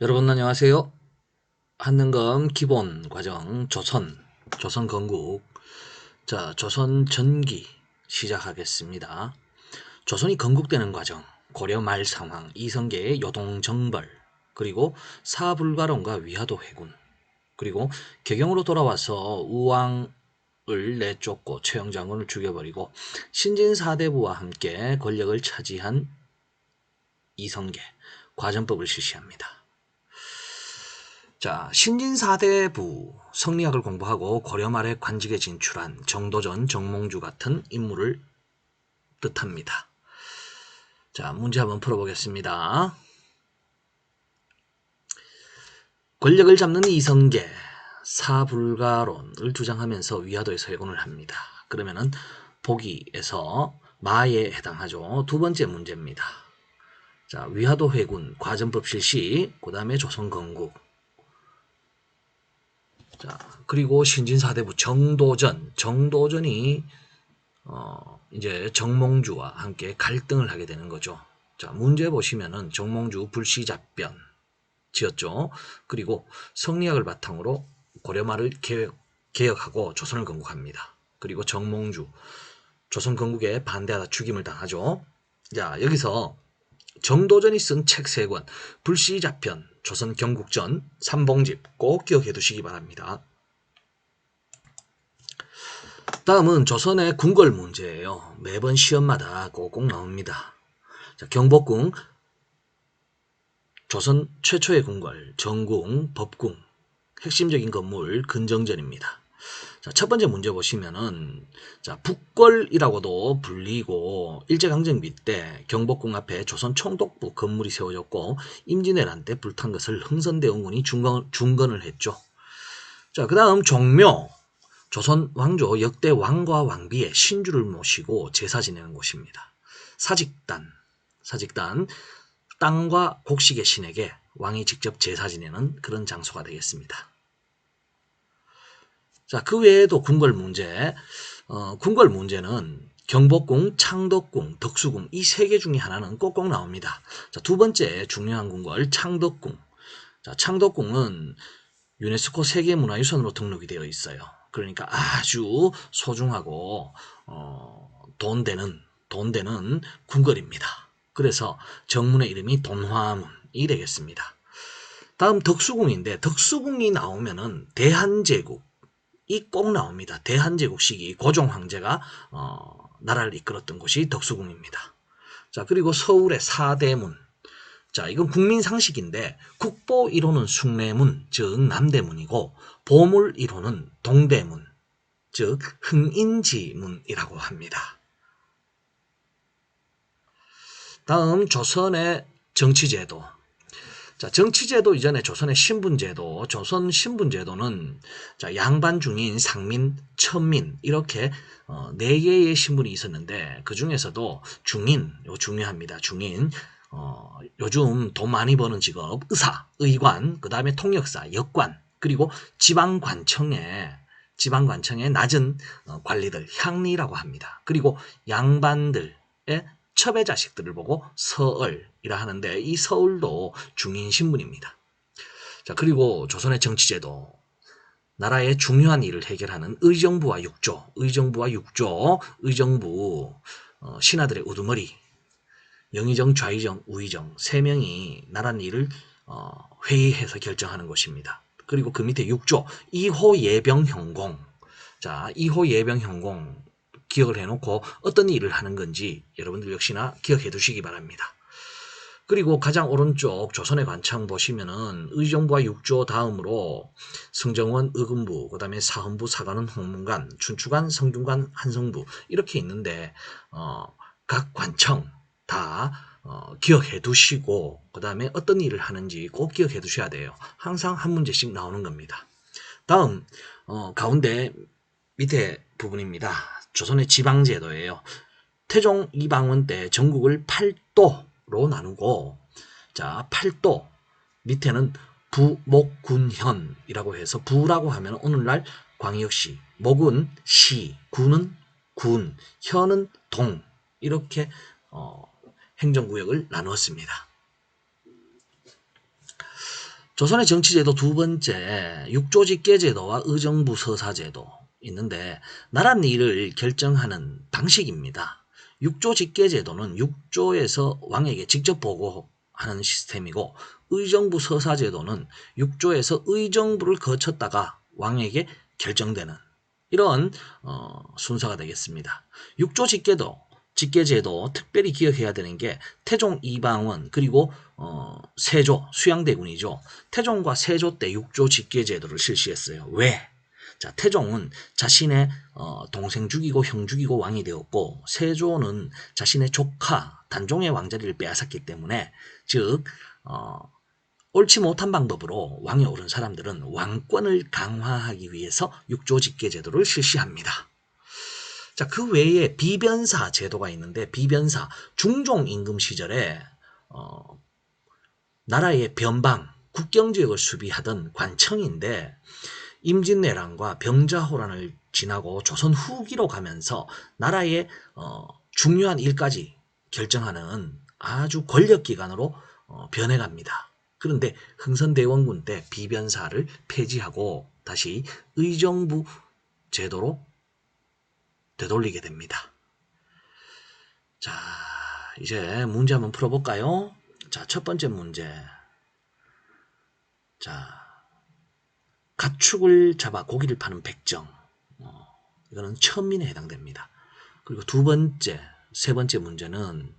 여러분 안녕하세요. 한능검 기본 과정 조선 건국. 자, 조선 전기 시작하겠습니다. 조선이 건국되는 과정, 고려 말 상황, 이성계의 요동정벌, 그리고 사불가론과 위화도 회군, 그리고 개경으로 돌아와서 우왕을 내쫓고 최영장군을 죽여버리고 신진사대부와 함께 권력을 차지한 이성계, 과전법을 실시합니다. 자, 신진사대부 성리학을 공부하고 고려 말에 관직에 진출한 정도전, 정몽주 같은 인물을 뜻합니다. 자, 문제 한번 풀어보겠습니다. 권력을 잡는 이성계, 사불가론을 주장하면서 위화도에서 회군을 합니다. 그러면은 보기에서 마에 해당하죠. 두 번째 문제입니다. 자, 위화도 회군, 과전법 실시, 그 다음에 조선 건국. 자, 그리고 신진사대부 정도전이 이제 정몽주와 함께 갈등을 하게 되는 거죠. 자, 문제 보시면은 정몽주 불시잡변 지었죠. 그리고 성리학을 바탕으로 고려말을 개혁하고 조선을 건국합니다. 그리고 정몽주 조선 건국에 반대하다 죽임을 당하죠. 자, 여기서 정도전이 쓴 책 3권, 불시잡편, 조선 경국전, 삼봉집 꼭 기억해 두시기 바랍니다. 다음은 조선의 궁궐 문제예요. 매번 시험마다 꼭꼭 나옵니다. 자, 경복궁, 조선 최초의 궁궐, 정궁, 법궁, 핵심적인 건물 근정전입니다. 자, 첫 번째 문제 보시면은, 자, 북궐이라고도 불리고 일제강점기 때 경복궁 앞에 조선 총독부 건물이 세워졌고 임진왜란 때 불탄 것을 흥선대원군이 중건을 했죠. 자, 그 다음 종묘, 조선 왕조 역대 왕과 왕비의 신주를 모시고 제사 지내는 곳입니다. 사직단, 땅과 곡식의 신에게 왕이 직접 제사 지내는 그런 장소가 되겠습니다. 자, 그 외에도 궁궐 문제는 경복궁, 창덕궁, 덕수궁 이 3개 중에 하나는 꼭꼭 나옵니다. 자, 두 번째 중요한 궁궐 창덕궁. 자, 창덕궁은 유네스코 세계문화유산으로 등록이 되어 있어요. 그러니까 아주 소중하고 돈 되는 궁궐입니다. 그래서 정문의 이름이 돈화문이 되겠습니다. 다음 덕수궁인데 덕수궁이 나오면은 대한제국이 꼭 나옵니다. 대한제국 시기 고종 황제가 나라를 이끌었던 곳이 덕수궁입니다. 자, 그리고 서울의 사대문. 자, 이건 국민 상식인데 국보 1호는 숭례문, 즉 남대문이고 보물 1호는 동대문, 즉 흥인지문이라고 합니다. 다음 조선의 정치제도. 자, 정치제도 이전에 조선의 신분제도, 조선 신분제도는 자, 양반 중인, 상민, 천민 이렇게 4개의 신분이 있었는데 그 중에서도 중인, 이거 중요합니다. 중인. 요즘 돈 많이 버는 직업, 의사, 의관, 그 다음에 통역사, 역관, 그리고 지방관청의 낮은 관리들, 향리라고 합니다. 그리고 양반들의 첩의 자식들을 보고 서얼이라 하는데 이 서울도 중인 신분입니다. 자, 그리고 조선의 정치제도, 나라의 중요한 일을 해결하는 의정부와 의정부, 신하들의 우두머리, 영의정, 좌의정, 우의정 3명이 나라 일을 회의해서 결정하는 것입니다. 그리고 그 밑에 6조 2호 예병현공. 자, 2호 예병현공 기억을 해놓고 어떤 일을 하는 건지 여러분들 역시나 기억해 두시기 바랍니다. 그리고 가장 오른쪽 조선의 관청 보시면은 의정부와 6조 다음으로 승정원, 의금부, 그 다음에 사헌부, 사관원, 홍문관, 춘추관, 성균관, 한성부 이렇게 있는데 각 관청 다 기억해 두시고 그 다음에 어떤 일을 하는지 꼭 기억해 두셔야 돼요. 항상 한 문제씩 나오는 겁니다. 다음 가운데 밑에 부분입니다. 조선의 지방제도예요. 태종 이방원 때 전국을 8도로 나누고, 자, 8도 밑에는 부, 목, 군, 현이라고 해서 부라고 하면 오늘날 광역시, 목은 시, 군은 군, 현은 동 이렇게 행정구역을 나누었습니다. 조선의 정치제도 두 번째, 육조직계제도와 의정부 서사제도 있는데 나란 일을 결정하는 방식입니다. 육조직계제도는 육조에서 왕에게 직접 보고하는 시스템이고 의정부 서사제도는 육조에서 의정부를 거쳤다가 왕에게 결정되는 이런 순서가 되겠습니다. 직계제도 특별히 기억해야 되는 게 태종 이방원 그리고 세조 수양대군이죠. 태종과 세조 때 육조 직계제도를 실시했어요. 왜? 자, 태종은 자신의 동생 죽이고 형 죽이고 왕이 되었고 세조는 자신의 조카 단종의 왕자리를 빼앗았기 때문에 즉 옳지 못한 방법으로 왕에 오른 사람들은 왕권을 강화하기 위해서 육조직계제도를 실시합니다. 자, 그 외에 비변사 제도가 있는데 비변사 중종 임금 시절에 나라의 변방 국경지역을 수비하던 관청인데 임진왜란과 병자호란을 지나고 조선 후기로 가면서 나라의 중요한 일까지 결정하는 아주 권력기관으로 변해갑니다. 그런데 흥선대원군 때 비변사를 폐지하고 다시 의정부 제도로 되돌리게 됩니다. 자, 이제 문제 한번 풀어볼까요? 자, 첫 번째 문제. 자, 가축을 잡아 고기를 파는 백정. 이거는 천민에 해당됩니다. 그리고 세 번째 문제는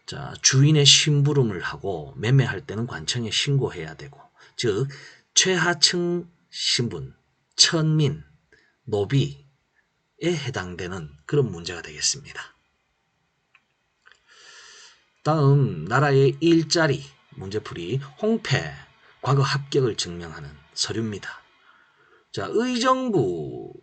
자, 주인의 심부름을 하고 매매할 때는 관청에 신고해야 되고, 즉 최하층 신분, 천민, 노비에 해당되는 그런 문제가 되겠습니다. 다음 나라의 일자리 문제풀이 홍패 과거 합격을 증명하는 서류입니다. 자, 의정부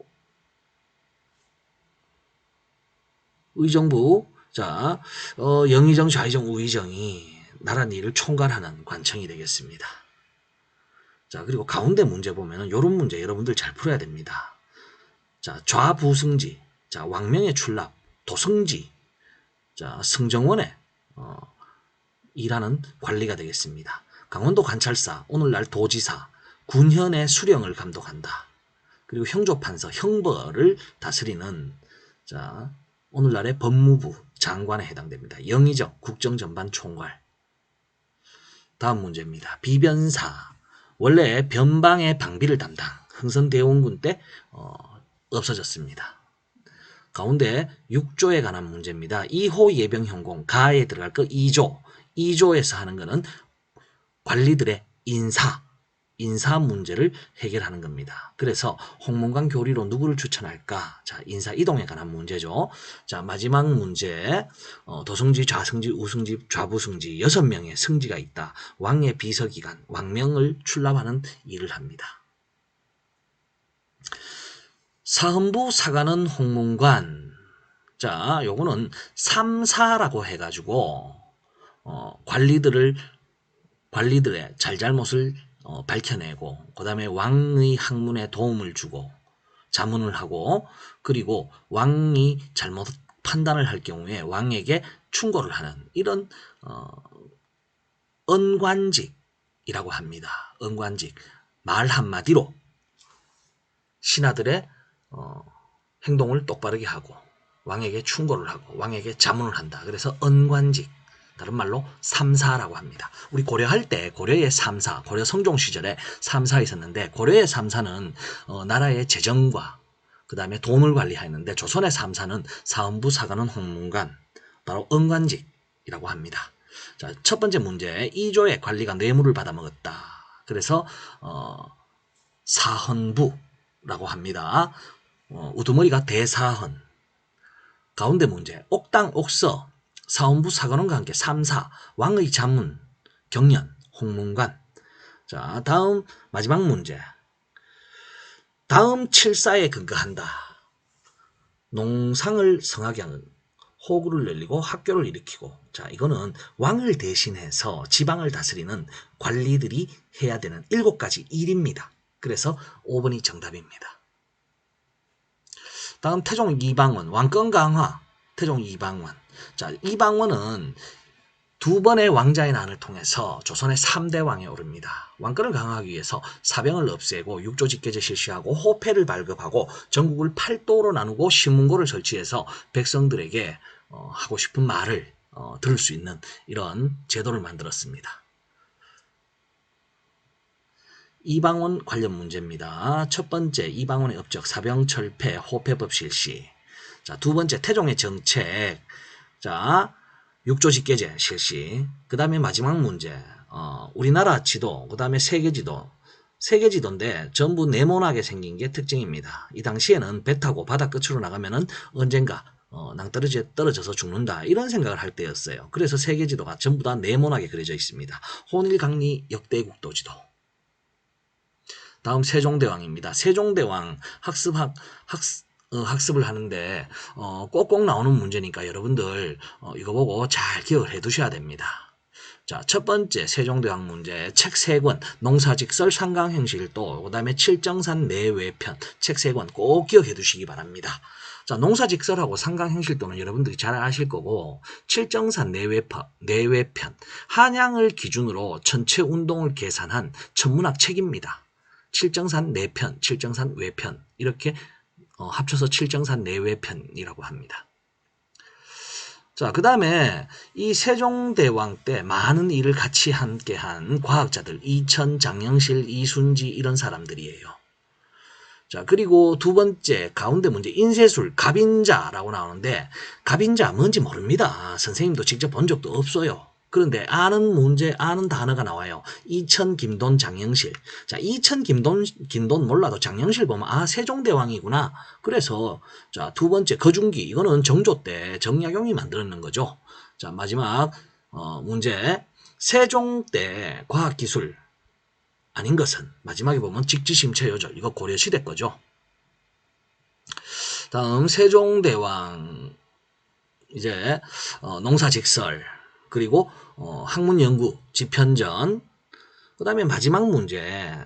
자, 영의정, 좌의정, 우의정이 나라 일을 총괄하는 관청이 되겠습니다. 자, 그리고 가운데 문제 보면은 이런 문제 여러분들 잘 풀어야 됩니다. 자, 좌부승지, 자, 왕명의 출납, 도승지, 자, 승정원에 일하는 관리가 되겠습니다. 강원도 관찰사, 오늘날 도지사, 군현의 수령을 감독한다. 그리고 형조판서, 형벌을 다스리는 자, 오늘날의 법무부 장관에 해당됩니다. 영의정, 국정전반 총괄. 다음 문제입니다. 비변사, 원래 변방의 방비를 담당, 흥선대원군 때 없어졌습니다. 가운데 6조에 관한 문제입니다. 2호 예병현공, 가에 들어갈 거 2조. 2조에서 하는 거는 관리들의 인사 문제를 해결하는 겁니다. 그래서 홍문관 교리로 누구를 추천할까? 자, 인사 이동에 관한 문제죠. 자, 마지막 문제. 도승지, 좌승지, 우승지, 좌부승지 6명의 승지가 있다. 왕의 비서기관, 왕명을 출납하는 일을 합니다. 사헌부 사관은 홍문관. 자, 요거는 3사라고 해가지고 관리들의 잘잘못을 밝혀내고 그 다음에 왕의 학문에 도움을 주고 자문을 하고 그리고 왕이 잘못 판단을 할 경우에 왕에게 충고를 하는 이런 언관직이라고 합니다. 언관직. 말 한마디로 신하들의 행동을 똑바르게 하고 왕에게 충고를 하고 왕에게 자문을 한다. 그래서 언관직. 다른 말로 3사라고 합니다. 우리 고려할 때 고려의 3사, 고려 성종 시절에 3사 있었는데 고려의 3사는 나라의 재정과 그 다음에 돈을 관리하였는데 조선의 3사는 사헌부 사관은 홍문관, 바로 언관직이라고 합니다. 자, 첫 번째 문제, 2조의 관리가 뇌물을 받아먹었다. 그래서 사헌부라고 합니다. 우두머리가 대사헌. 가운데 문제, 옥당 옥서 사헌부 사관원과 함께 3사 왕의 자문 경연 홍문관. 자, 다음 마지막 문제. 다음 7사에 근거한다. 농상을 성하게 하는 호구를 늘리고 학교를 일으키고. 자, 이거는 왕을 대신해서 지방을 다스리는 관리들이 해야 되는 7가지 일입니다. 그래서 5번이 정답입니다. 다음 태종 이방원 왕권 강화. 태종 이방원. 자, 이방원은 두 번의 왕자의 난을 통해서 조선의 3대 왕에 오릅니다. 왕권을 강화하기 위해서 사병을 없애고 육조 직계제 실시하고 호패를 발급하고 전국을 8도로 나누고 신문고를 설치해서 백성들에게 하고 싶은 말을 들을 수 있는 이런 제도를 만들었습니다. 이방원 관련 문제입니다. 첫 번째, 이방원의 업적, 사병철폐, 호패법 실시. 자, 두 번째, 태종의 정책. 자, 육조직계제 실시. 그 다음에 마지막 문제, 우리나라 지도, 그 다음에 세계지도. 세계지도인데 전부 네모나게 생긴 게 특징입니다. 이 당시에는 배 타고 바다 끝으로 나가면은 언젠가 떨어져서 죽는다 이런 생각을 할 때였어요. 그래서 세계지도가 전부 다 네모나게 그려져 있습니다. 혼일강리 역대국도지도. 다음 세종대왕입니다. 세종대왕 학습을 하는데 꼭꼭 나오는 문제니까 여러분들 이거 보고 잘 기억을 해 두셔야 됩니다. 자, 첫 번째 세종대왕 문제, 책 3권, 농사직설, 상강행실도, 그 다음에 칠정산 내외편, 책 3권 꼭 기억해 두시기 바랍니다. 자, 농사직설하고 상강행실도는 여러분들이 잘 아실 거고, 칠정산 내외편, 한양을 기준으로 전체 운동을 계산한 천문학 책입니다. 칠정산 내편, 칠정산 외편 이렇게 합쳐서 칠정산 내외편이라고 합니다. 자, 그 다음에 이 세종대왕 때 많은 일을 같이 함께한 과학자들, 이천, 장영실, 이순지 이런 사람들이에요. 자, 그리고 두 번째 가운데 문제, 인쇄술, 갑인자라고 나오는데 갑인자 뭔지 모릅니다. 선생님도 직접 본 적도 없어요. 그런데 아는 문제, 아는 단어가 나와요. 이천, 김돈, 장영실. 자, 이천, 김돈 몰라도 장영실 보면 아, 세종대왕이구나. 그래서 자, 두 번째 거중기. 이거는 정조 때 정약용이 만들었는 거죠. 자, 마지막 문제. 세종 때 과학기술 아닌 것은 마지막에 보면 직지심체요절. 이거 고려시대 거죠. 다음 세종대왕 이제 농사직설 그리고 학문연구, 집현전, 그 다음에 마지막 문제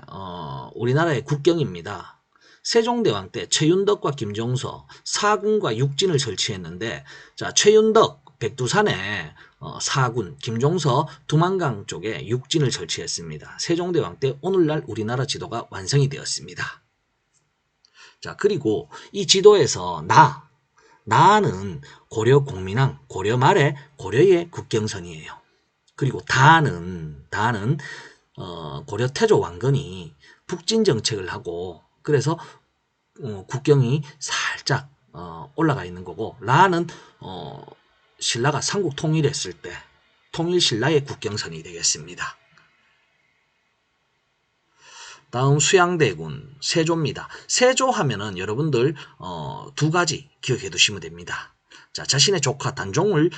우리나라의 국경입니다. 세종대왕 때 최윤덕과 김종서 사군과 육진을 설치했는데 자, 최윤덕 백두산에 사군, 김종서 두만강 쪽에 육진을 설치했습니다. 세종대왕 때 오늘날 우리나라 지도가 완성이 되었습니다. 자, 그리고 이 지도에서 나는 고려 공민왕, 고려 말에 고려의 국경선이에요. 그리고 다는 고려 태조 왕건이 북진 정책을 하고 그래서 국경이 살짝 올라가 있는 거고 라는 신라가 삼국 통일했을 때 통일 신라의 국경선이 되겠습니다. 다음 수양대군 세조입니다. 세조 하면은 여러분들 두 가지 기억해 두시면 됩니다. 자, 자신의 조카 단종을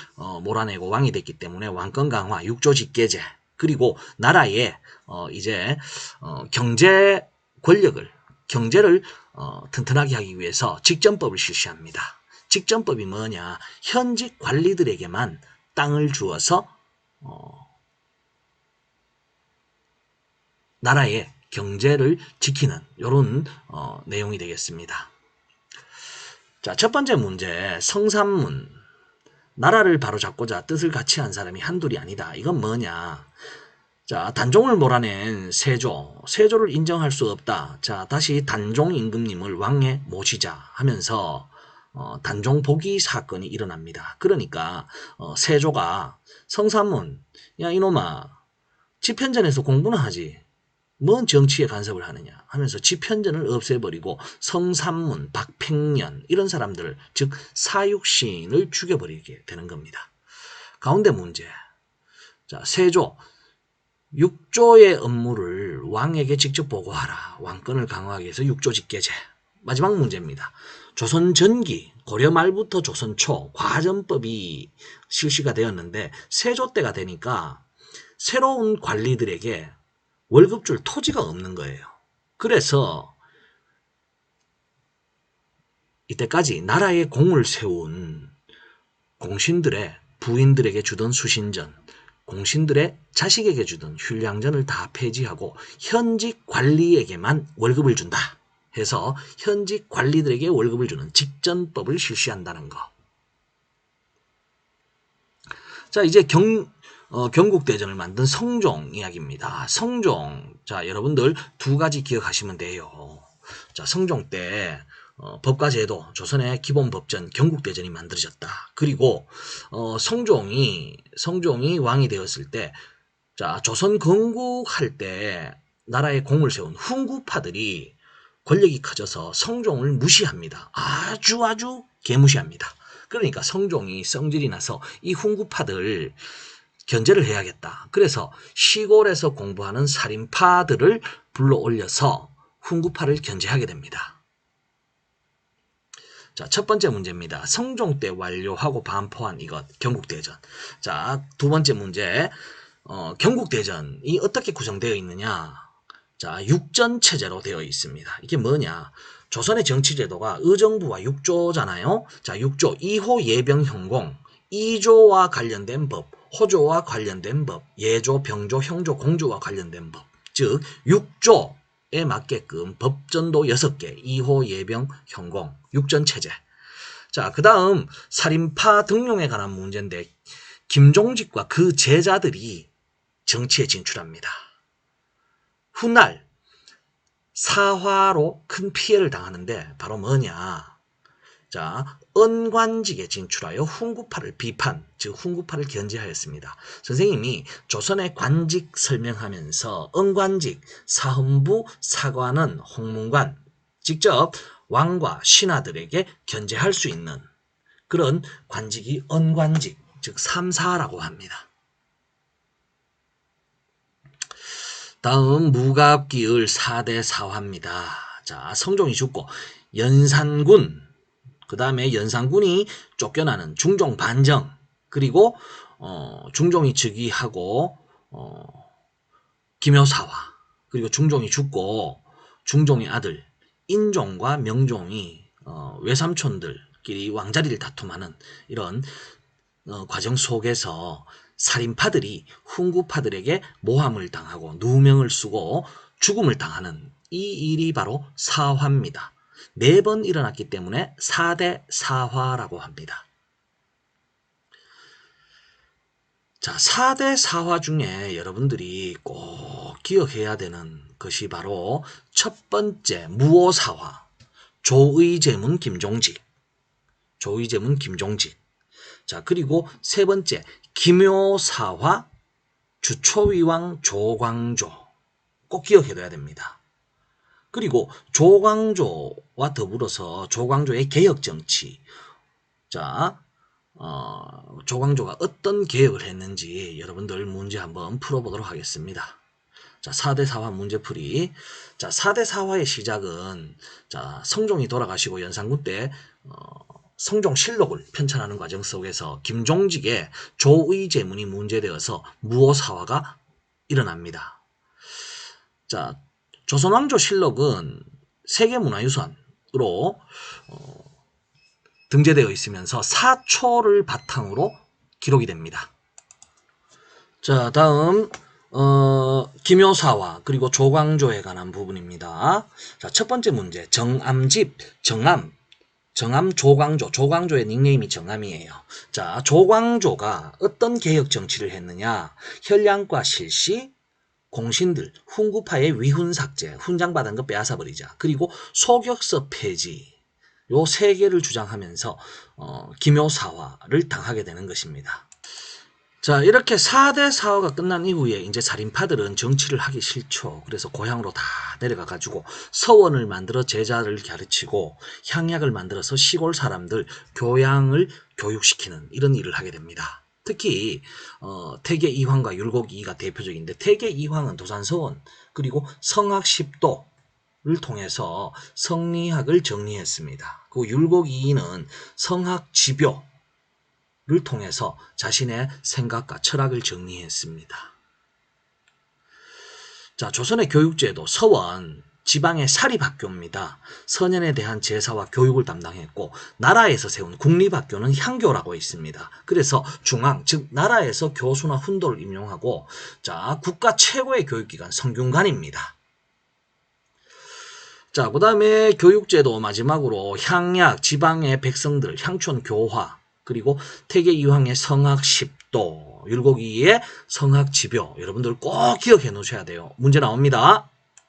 몰아내고 왕이 됐기 때문에 왕권 강화, 육조 직계제, 그리고 나라의 이제 경제 권력을 경제를 튼튼하게 하기 위해서 직전법을 실시합니다. 직전법이 뭐냐? 현직 관리들에게만 땅을 주어서 나라의 경제를 지키는 이런 내용이 되겠습니다. 자, 첫 번째 문제, 성삼문. 나라를 바로잡고자 뜻을 같이 한 사람이 한둘이 아니다. 이건 뭐냐? 자, 단종을 몰아낸 세조를 인정할 수 없다. 자, 다시 단종 임금님을 왕에 모시자 하면서 단종 복위 사건이 일어납니다. 그러니까 세조가 성삼문, 야 이놈아, 집현전에서 공부는 하지. 뭔 정치에 간섭을 하느냐 하면서 집현전을 없애버리고 성삼문, 박팽년 이런 사람들을 즉 사육신을 죽여버리게 되는 겁니다. 가운데 문제. 자, 세조 육조의 업무를 왕에게 직접 보고하라. 왕권을 강화하기 위해서 육조 직계제. 마지막 문제입니다. 조선 전기 고려 말부터 조선 초 과전법이 실시가 되었는데 세조 때가 되니까 새로운 관리들에게 월급 줄 토지가 없는 거예요. 그래서 이때까지 나라에 공을 세운 공신들의 부인들에게 주던 수신전, 공신들의 자식에게 주던 휴량전을 다 폐지하고 현직 관리에게만 월급을 준다 해서 현직 관리들에게 월급을 주는 직전법을 실시한다는 거. 자, 이제 경국대전을 만든 성종 이야기입니다. 성종, 자, 여러분들 두 가지 기억하시면 돼요. 자, 성종 때 법과 제도, 조선의 기본 법전 경국대전이 만들어졌다. 그리고 성종이 왕이 되었을 때, 자, 조선 건국할 때 나라에 공을 세운 훈구파들이 권력이 커져서 성종을 무시합니다. 아주 개무시합니다. 그러니까 성종이 성질이 나서 이 훈구파들 견제를 해야겠다. 그래서 시골에서 공부하는 살인파들을 불러 올려서 훈구파를 견제하게 됩니다. 자, 첫 번째 문제입니다. 성종 때 완료하고 반포한 이것, 경국대전. 자, 두 번째 문제, 경국대전이 어떻게 구성되어 있느냐? 자, 육전체제로 되어 있습니다. 이게 뭐냐? 조선의 정치제도가 의정부와 육조잖아요. 자, 육조, 2호 예병현공, 2조와 관련된 법, 호조와 관련된 법, 예조, 병조, 형조, 공조와 관련된 법, 즉 6조에 맞게끔 법전도 6개, 2호 예병 현공, 육전체제. 자, 그 다음 살인파 등용에 관한 문제인데 김종직과 그 제자들이 정치에 진출합니다. 훗날 사화로 큰 피해를 당하는데 바로 뭐냐? 자, 은관직에 진출하여 훈구파를 비판, 즉 훈구파를 견제하였습니다. 선생님이 조선의 관직 설명하면서 은관직, 사헌부, 사관은 홍문관, 직접 왕과 신하들에게 견제할 수 있는 그런 관직이 은관직, 즉 삼사라고 합니다. 다음 무갑기을 4대 사화입니다. 자, 성종이 죽고 연산군, 그 다음에 연산군이 쫓겨나는 중종 반정, 그리고 중종이 즉위하고 김효사화, 그리고 중종이 죽고 중종의 아들 인종과 명종이 외삼촌들끼리 왕자리를 다툼하는 이런 과정 속에서 살인파들이 훈구파들에게 모함을 당하고 누명을 쓰고 죽음을 당하는 이 일이 바로 사화입니다. 4번 일어났기 때문에 4대 사화라고 합니다. 자, 4대 사화 중에 여러분들이 꼭 기억해야 되는 것이 바로 첫 번째 무오사화, 조의제문 김종직. 자, 그리고 세 번째 김효사화, 주초위왕 조광조. 꼭 기억해둬야 됩니다. 그리고 조광조와 더불어서 조광조의 개혁정치. 자, 조광조가 어떤 개혁을 했는지 여러분들 문제 한번 풀어보도록 하겠습니다. 자, 4대 사화 문제풀이. 자, 4대 사화의 시작은, 자, 성종이 돌아가시고 연산군 때, 성종실록을 편찬하는 과정 속에서 김종직의 조의제문이 문제되어서 무오사화가 일어납니다. 자, 조선왕조실록은 세계문화유산으로 등재되어 있으면서 사초를 바탕으로 기록이 됩니다. 자, 다음 김효사화 그리고 조광조에 관한 부분입니다. 자, 첫 번째 문제, 정암집, 정암 조광조, 조광조의 닉네임이 정암이에요. 자, 조광조가 어떤 개혁 정치를 했느냐? 혈량과 실시, 공신들, 훈구파의 위훈 삭제, 훈장 받은 거 빼앗아 버리자. 그리고 소격서 폐지. 요 3개를 주장하면서 김효사화를 당하게 되는 것입니다. 자, 이렇게 4대 사화가 끝난 이후에 이제 살인파들은 정치를 하기 싫죠. 그래서 고향으로 다 내려가 가지고 서원을 만들어 제자를 가르치고 향약을 만들어서 시골 사람들 교육시키는 이런 일을 하게 됩니다. 특히 태계 이황과 율곡 이이가 대표적인데, 태계 이황은 도산서원 그리고 성학 10도를 통해서 성리학을 정리했습니다. 그 율곡 이이는 성학 지묘 를 통해서 자신의 생각과 철학을 정리했습니다. 자, 조선의 교육제도 서원, 지방의 사립학교입니다. 선현에 대한 제사와 교육을 담당했고, 나라에서 세운 국립학교는 향교라고 있습니다. 그래서 중앙, 즉 나라에서 교수나 훈도를 임용하고, 자, 국가 최고의 교육기관 성균관입니다. 자, 그 다음에 교육제도 마지막으로 향약, 지방의 백성들, 향촌 교화, 그리고 태계 이황의 성학 10도, 율곡이의 성학지표 여러분들 꼭 기억해 놓으셔야 돼요. 문제 나옵니다.